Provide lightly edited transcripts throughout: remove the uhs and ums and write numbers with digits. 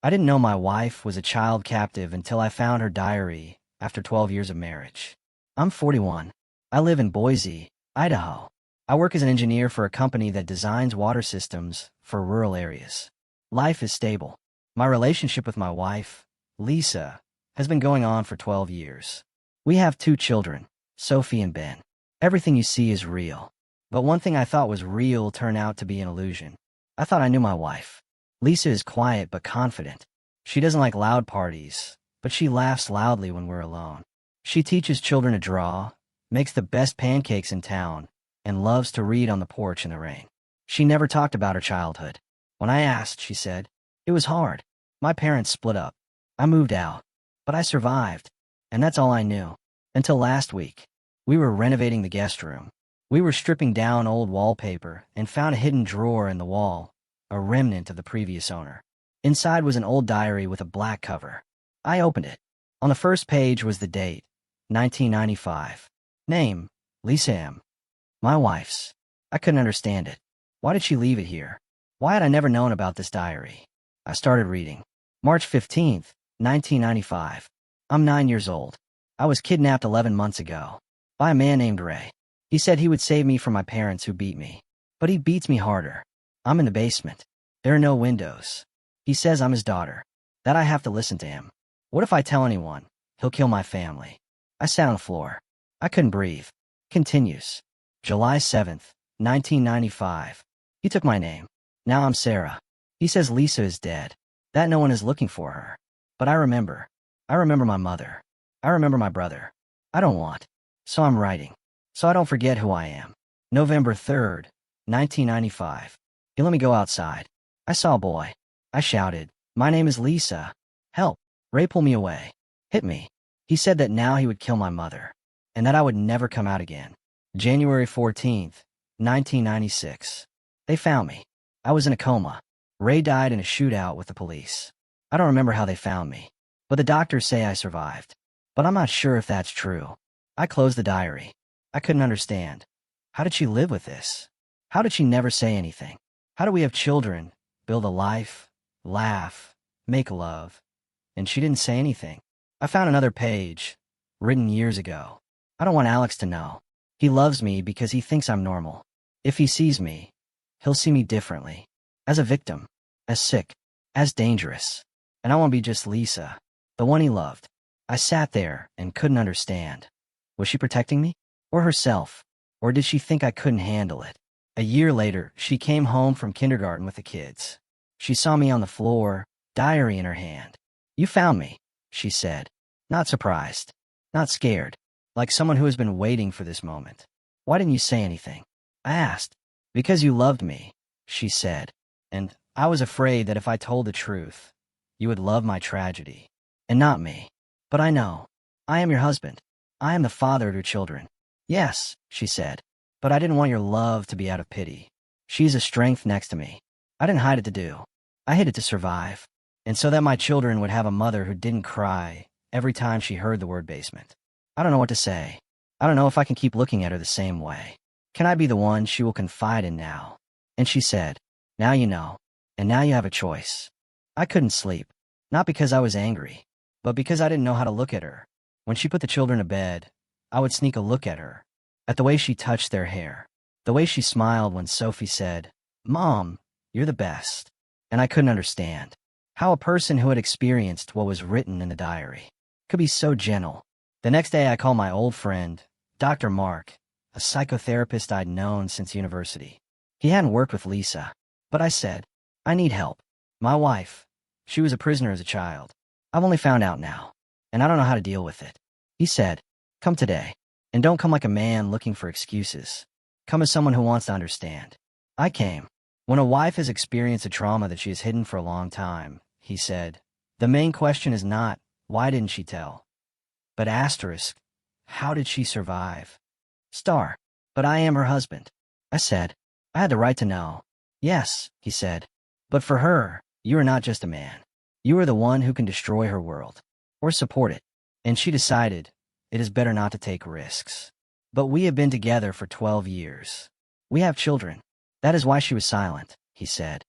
I didn't know my wife was a child captive until I found her diary after 12 years of marriage. I'm 41. I live in Boise, Idaho. I work as an engineer for a company that designs water systems for rural areas. Life is stable. My relationship with my wife, Lisa, has been going on for 12 years. We have 2 children, Sophie and Ben. Everything you see is real. But one thing I thought was real turned out to be an illusion. I thought I knew my wife. Lisa is quiet but confident. She doesn't like loud parties, but she laughs loudly when we're alone. She teaches children to draw, makes the best pancakes in town, and loves to read on the porch in the rain. She never talked about her childhood. When I asked, she said, "It was hard. My parents split up. I moved out. But I survived. And that's all I knew. Until last week. We were renovating the guest room. We were stripping down old wallpaper and found a hidden drawer in the wall, a remnant of the previous owner. Inside was an old diary with a black cover. I opened it. On the first page was the date, 1995. Name, Lisa M. My wife's. I couldn't understand it. Why did she leave it here? Why had I never known about this diary? I started reading. March 15th, 1995. I'm 9 years old. I was kidnapped 11 months ago by a man named Ray. He said he would save me from my parents who beat me. But he beats me harder. I'm in the basement. There are no windows. He says I'm his daughter. That I have to listen to him. What if I tell anyone? He'll kill my family. I sat on the floor. I couldn't breathe. Continues. July 7th, 1995. He took my name. Now I'm Sarah. He says Lisa is dead. That no one is looking for her. But I remember. I remember my mother. I remember my brother. I don't want. So I'm writing. So I don't forget who I am. November 3rd, 1995. He let me go outside. I saw a boy. I shouted, "My name is Lisa. Help." Ray pulled me away. Hit me. He said that now he would kill my mother. And that I would never come out again. January 14th, 1996. They found me. I was in a coma. Ray died in a shootout with the police. I don't remember how they found me. But the doctors say I survived. But I'm not sure if that's true. I closed the diary. I couldn't understand. How did she live with this? How did she never say anything? How do we have children, build a life, laugh, make love? And she didn't say anything. I found another page, written years ago. I don't want Alex to know. He loves me because he thinks I'm normal. If he sees me, he'll see me differently. As a victim, as sick, as dangerous. And I won't be just Lisa, the one he loved. I sat there and couldn't understand. Was she protecting me? Or herself? Or did she think I couldn't handle it? A year later, she came home from kindergarten with the kids. She saw me on the floor, diary in her hand. "You found me," she said. Not surprised. Not scared. Like someone who has been waiting for this moment. "Why didn't you say anything?" I asked. "Because you loved me," she said. "And I was afraid that if I told the truth, you would love my tragedy. And not me. But I know. I am your husband. I am the father of your children." "Yes," she said. "But I didn't want your love to be out of pity. She's a strength next to me. I didn't hide it to do. I hid it to survive. And so that my children would have a mother who didn't cry every time she heard the word basement." I don't know what to say. I don't know if I can keep looking at her the same way. Can I be the one she will confide in now? And she said, "Now you know. And now you have a choice." I couldn't sleep. Not because I was angry, but because I didn't know how to look at her. When she put the children to bed, I would sneak a look at her. At the way she touched their hair. The way she smiled when Sophie said, "Mom, you're the best." And I couldn't understand how a person who had experienced what was written in the diary could be so gentle. The next day I called my old friend, Dr. Mark, a psychotherapist I'd known since university. He hadn't worked with Lisa, but I said, "I need help. My wife, she was a prisoner as a child. I've only found out now, and I don't know how to deal with it." He said, "Come today, and don't come like a man looking for excuses. Come as someone who wants to understand." I came. When a wife has experienced a trauma that she has hidden for a long time, he said, the main question is not, why didn't she tell? But asterisk, how did she survive? Star, but I am her husband. I said, I had the right to know. Yes, he said, but for her, you are not just a man. You are the one who can destroy her world. Or support it. And she decided, it is better not to take risks. But we have been together for 12 years. We have children. That is why she was silent, he said.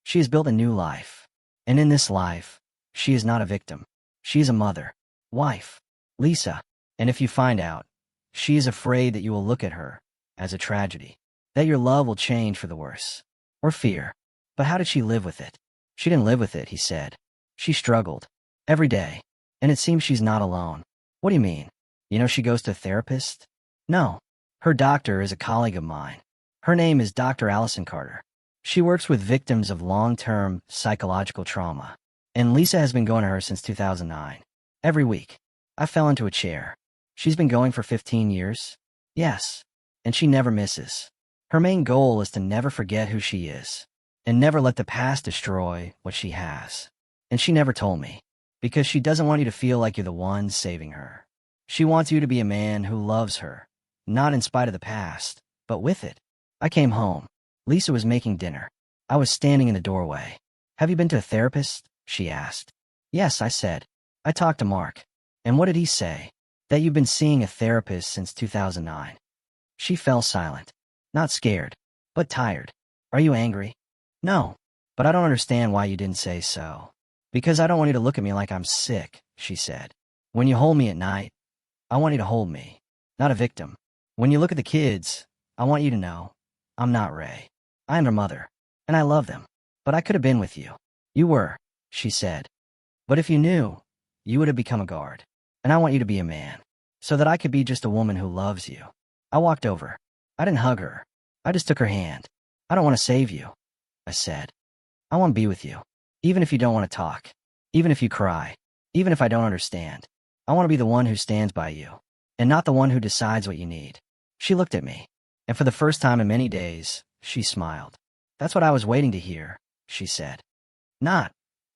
She has built a new life. And in this life, she is not a victim. She is a mother, wife, Lisa. And if you find out, she is afraid that you will look at her as a tragedy, that your love will change for the worse, or fear. But how did she live with it? She didn't live with it, he said. She struggled. Every day. And it seems she's not alone. What do you mean? You know she goes to a therapist? No. Her doctor is a colleague of mine. Her name is Dr. Allison Carter. She works with victims of long-term psychological trauma. And Lisa has been going to her since 2009. Every week. I fell into a chair. She's been going for 15 years? Yes. And she never misses. Her main goal is to never forget who she is. And never let the past destroy what she has. And she never told me. Because she doesn't want you to feel like you're the one saving her. She wants you to be a man who loves her. Not in spite of the past, but with it. I came home. Lisa was making dinner. I was standing in the doorway. Have you been to a therapist? She asked. Yes, I said. I talked to Mark. And what did he say? That you've been seeing a therapist since 2009. She fell silent. Not scared, but tired. Are you angry? No. But I don't understand why you didn't say so. Because I don't want you to look at me like I'm sick, she said. When you hold me at night, I want you to hold me, not a victim. When you look at the kids, I want you to know, I'm not Ray. I am their mother, and I love them. But I could have been with you. You were, she said. But if you knew, you would have become a guard. And I want you to be a man, so that I could be just a woman who loves you. I walked over. I didn't hug her. I just took her hand. I don't want to save you, I said. I want to be with you. Even if you don't want to talk. Even if you cry. Even if I don't understand. I want to be the one who stands by you. And not the one who decides what you need. She looked at me. And for the first time in many days, she smiled. That's what I was waiting to hear, she said. Not,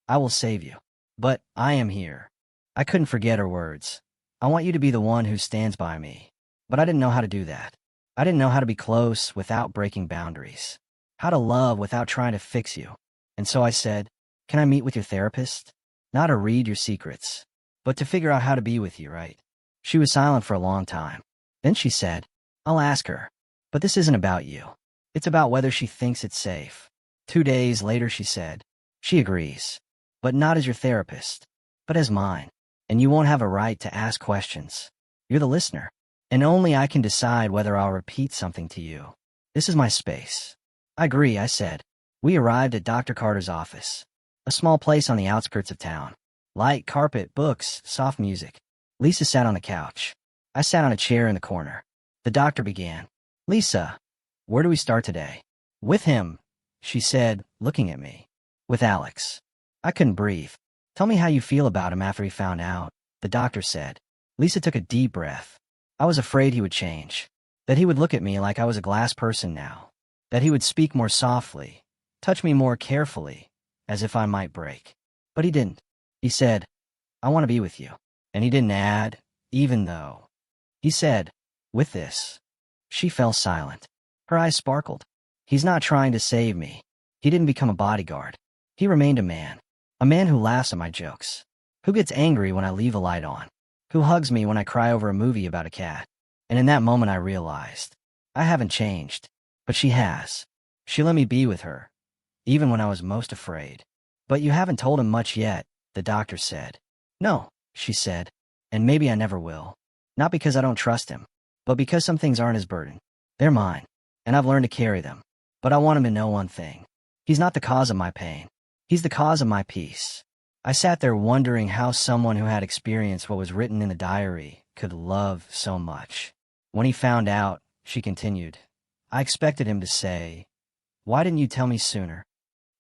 I will save you. But, I am here. I couldn't forget her words. I want you to be the one who stands by me. But I didn't know how to do that. I didn't know how to be close without breaking boundaries. How to love without trying to fix you. And so I said, can I meet with your therapist? Not to read your secrets, but to figure out how to be with you, right? She was silent for a long time. Then she said, I'll ask her. But this isn't about you. It's about whether she thinks it's safe. 2 days later she said, she agrees. But not as your therapist, but as mine. And you won't have a right to ask questions. You're the listener. And only I can decide whether I'll repeat something to you. This is my space. I agree, I said. We arrived at Dr. Carter's office. A small place on the outskirts of town. Light carpet, books, soft music. Lisa sat on the couch. I sat on a chair in the corner. The doctor began. Lisa, where do we start today? With him, she said, looking at me. With Alex. I couldn't breathe. Tell me how you feel about him after he found out, the doctor said. Lisa took a deep breath. I was afraid he would change. That he would look at me like I was a glass person now. That he would speak more softly, touch me more carefully, as if I might break. But he didn't. He said, I want to be with you. And he didn't add, even though. He said, with this. She fell silent. Her eyes sparkled. He's not trying to save me. He didn't become a bodyguard. He remained a man. A man who laughs at my jokes. Who gets angry when I leave a light on. Who hugs me when I cry over a movie about a cat. And in that moment I realized, I haven't changed. But she has. She let me be with her. Even when I was most afraid. But you haven't told him much yet, the doctor said. No, she said. And maybe I never will. Not because I don't trust him. But because some things aren't his burden. They're mine. And I've learned to carry them. But I want him to know one thing. He's not the cause of my pain. He's the cause of my peace. I sat there wondering how someone who had experienced what was written in the diary could love so much. When he found out, she continued, I expected him to say, why didn't you tell me sooner?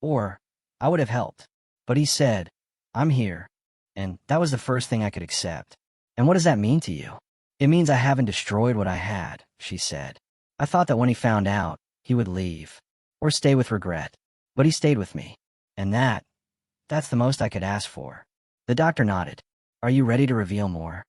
Or, I would have helped. But he said, I'm here. And that was the first thing I could accept. And what does that mean to you? It means I haven't destroyed what I had, she said. I thought that when he found out, he would leave. Or stay with regret. But he stayed with me. And that's the most I could ask for. The doctor nodded. Are you ready to reveal more?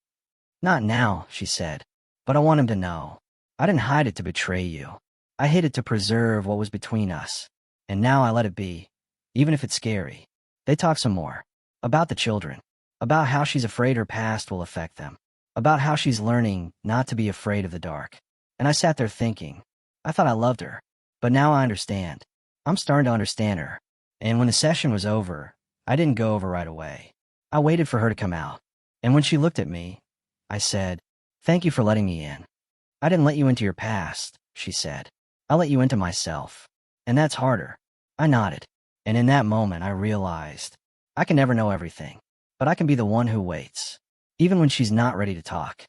Not now, she said. But I want him to know. I didn't hide it to betray you. I hid it to preserve what was between us. And now I let it be. Even if it's scary. They talk some more. About the children. About how she's afraid her past will affect them. About how she's learning not to be afraid of the dark. And I sat there thinking. I thought I loved her. But now I understand. I'm starting to understand her. And when the session was over, I didn't go over right away. I waited for her to come out. And when she looked at me, I said, "Thank you for letting me in." "I didn't let you into your past," she said. "I let you into myself. And that's harder." I nodded. And in that moment, I realized I can never know everything, but I can be the one who waits, even when she's not ready to talk.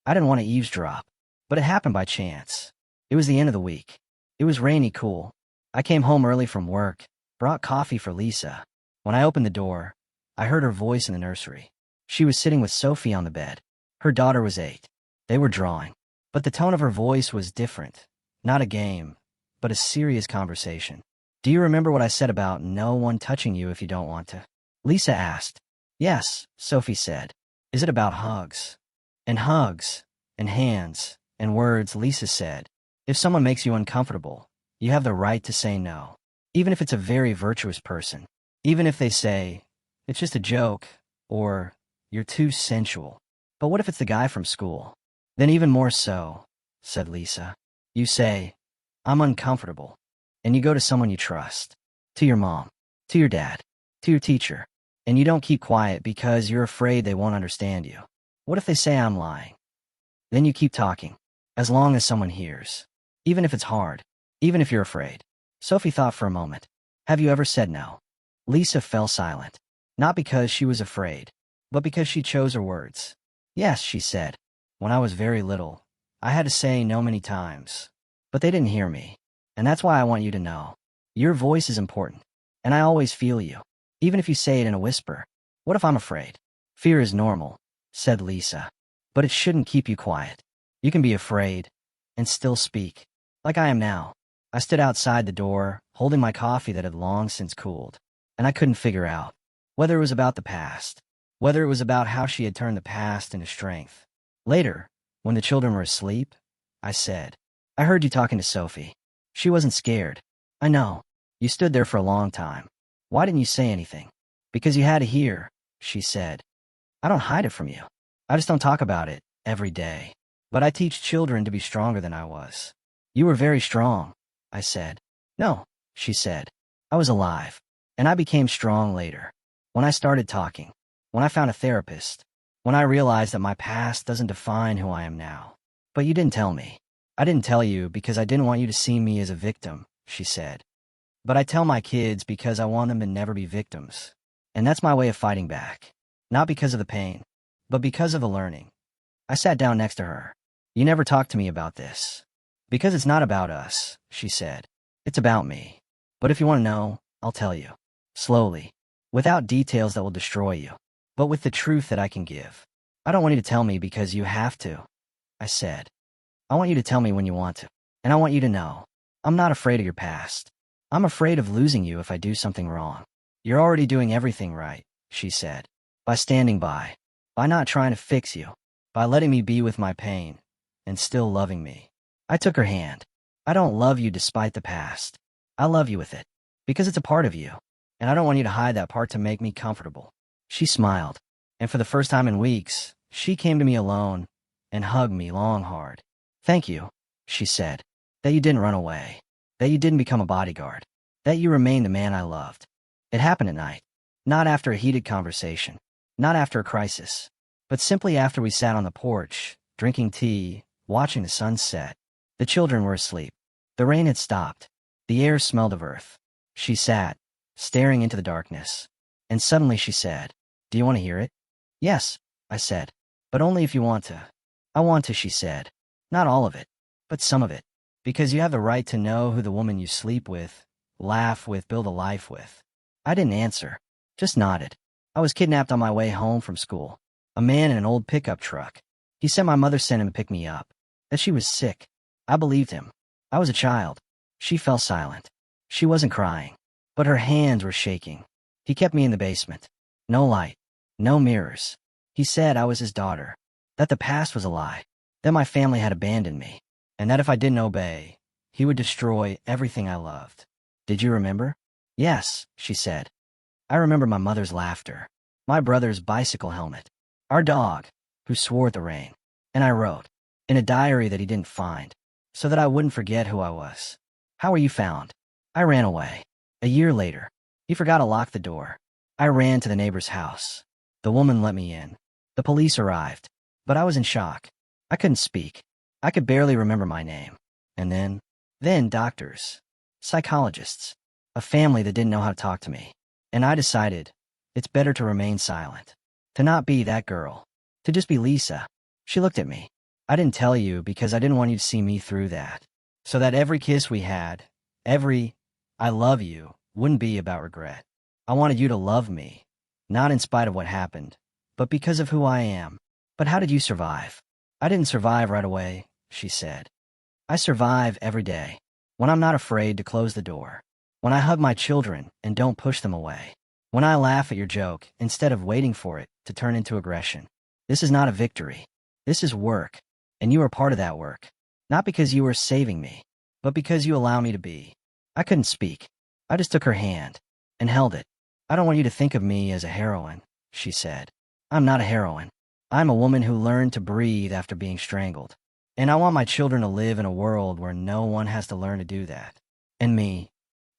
I didn't want to eavesdrop, but it happened by chance. It was the end of the week. It was rainy cool. I came home early from work, brought coffee for Lisa. When I opened the door, I heard her voice in the nursery. She was sitting with Sophie on the bed. Her daughter was 8. They were drawing. But the tone of her voice was different. Not a game, but a serious conversation. "Do you remember what I said about no one touching you if you don't want to?" Lisa asked. "Yes," Sophie said. "Is it about hugs?" "And hugs, and hands, and words," Lisa said. "If someone makes you uncomfortable, you have the right to say no. Even if it's a very virtuous person. Even if they say, 'It's just a joke,' or 'You're too sensual.' But what if it's the guy from school? Then even more so," said Lisa. "You say, 'I'm uncomfortable,' and you go to someone you trust. To your mom, to your dad, to your teacher. And you don't keep quiet because you're afraid they won't understand you. What if they say I'm lying? Then you keep talking, as long as someone hears. Even if it's hard, even if you're afraid." Sophie thought for a moment. "Have you ever said no?" Lisa fell silent. Not because she was afraid, but because she chose her words. "Yes," she said. "When I was very little, I had to say no many times. But they didn't hear me. And that's why I want you to know. Your voice is important. And I always feel you. Even if you say it in a whisper. What if I'm afraid?" "Fear is normal," said Lisa. "But it shouldn't keep you quiet. You can be afraid and still speak. Like I am now." I stood outside the door, holding my coffee that had long since cooled. And I couldn't figure out whether it was about the past, whether it was about how she had turned the past into strength. Later, when the children were asleep, I said, "I heard you talking to Sophie. She wasn't scared." "I know. You stood there for a long time. Why didn't you say anything?" "Because you had to hear," she said. "I don't hide it from you. I just don't talk about it every day. But I teach children to be stronger than I was." "You were very strong," I said. "No," she said. "I was alive. And I became strong later. When I started talking. When I found a therapist. When I realized that my past doesn't define who I am now." "But you didn't tell me." "I didn't tell you because I didn't want you to see me as a victim," she said. "But I tell my kids because I want them to never be victims. And that's my way of fighting back. Not because of the pain, but because of the learning." I sat down next to her. "You never talked to me about this." "Because it's not about us," she said. "It's about me. But if you want to know, I'll tell you. Slowly. Without details that will destroy you. But with the truth that I can give." "I don't want you to tell me because you have to," I said. "I want you to tell me when you want to. And I want you to know. I'm not afraid of your past. I'm afraid of losing you if I do something wrong." "You're already doing everything right," she said. "By standing by. By not trying to fix you. By letting me be with my pain. And still loving me." I took her hand. "I don't love you despite the past. I love you with it. Because it's a part of you. And I don't want you to hide that part to make me comfortable." She smiled. And for the first time in weeks, she came to me alone and hugged me long hard. "Thank you," she said. "That you didn't run away. That you didn't become a bodyguard. That you remained the man I loved." It happened at night. Not after a heated conversation. Not after a crisis. But simply after we sat on the porch, drinking tea, watching the sun set. The children were asleep. The rain had stopped. The air smelled of earth. She sat, staring into the darkness. And suddenly she said, "Do you want to hear it?" "Yes," I said. "But only if you want to." "I want to," she said. "Not all of it, but some of it. Because you have the right to know who the woman you sleep with, laugh with, build a life with." I didn't answer, just nodded. "I was kidnapped on my way home from school. A man in an old pickup truck. He said my mother sent him to pick me up. That she was sick. I believed him. I was a child." She fell silent. She wasn't crying, but her hands were shaking. "He kept me in the basement. No light. No mirrors. He said I was his daughter. That the past was a lie. That my family had abandoned me. And that if I didn't obey, he would destroy everything I loved." "Did you remember?" "Yes," she said. "I remember my mother's laughter. My brother's bicycle helmet. Our dog, who swore at the rain. And I wrote, in a diary that he didn't find, so that I wouldn't forget who I was." "How were you found?" "I ran away. A year later. He forgot to lock the door. I ran to the neighbor's house. The woman let me in. The police arrived. But I was in shock. I couldn't speak. I could barely remember my name. And then doctors, psychologists, a family that didn't know how to talk to me. And I decided, it's better to remain silent. To not be that girl. To just be Lisa. She looked at me. I didn't tell you because I didn't want you to see me through that. So that every kiss we had, every I love you, wouldn't be about regret. I wanted you to love me, not in spite of what happened, but because of who I am. But how did you survive? I didn't survive right away, she said. I survive every day. When I'm not afraid to close the door. When I hug my children and don't push them away. When I laugh at your joke instead of waiting for it to turn into aggression. This is not a victory. This is work. And you are part of that work. Not because you were saving me, but because you allow me to be. I couldn't speak. I just took her hand and held it. I don't want you to think of me as a heroine, she said. I'm not a heroine. I'm a woman who learned to breathe after being strangled. And I want my children to live in a world where no one has to learn to do that. And me?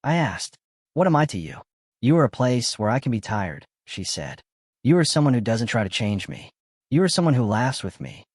I asked, what am I to you? You are a place where I can be tired, she said. You are someone who doesn't try to change me. You are someone who laughs with me,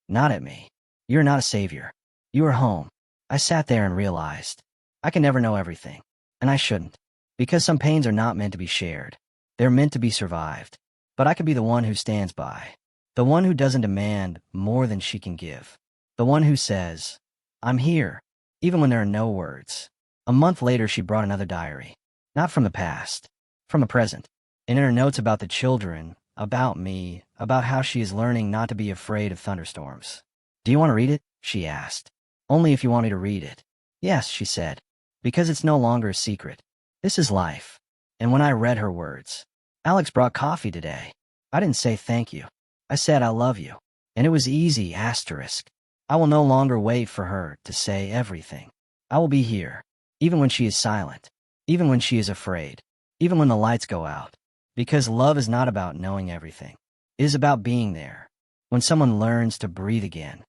not at me. You're not a savior. You are home. I sat there and realized, I can never know everything. And I shouldn't. Because some pains are not meant to be shared. They're meant to be survived. But I could be the one who stands by. The one who doesn't demand more than she can give. The one who says, I'm here, even when there are no words. A month later, she brought another diary. Not from the past, from the present. And in her notes about the children, about me, about how she is learning not to be afraid of thunderstorms. Do you want to read it? She asked. Only if you want me to read it. Yes, she said. Because it's no longer a secret. This is life. And when I read her words, Alex brought coffee today. I didn't say thank you. I said I love you. And it was easy, asterisk. I will no longer wait for her to say everything. I will be here, even when she is silent, even when she is afraid, even when the lights go out. Because love is not about knowing everything. It is about being there. When someone learns to breathe again,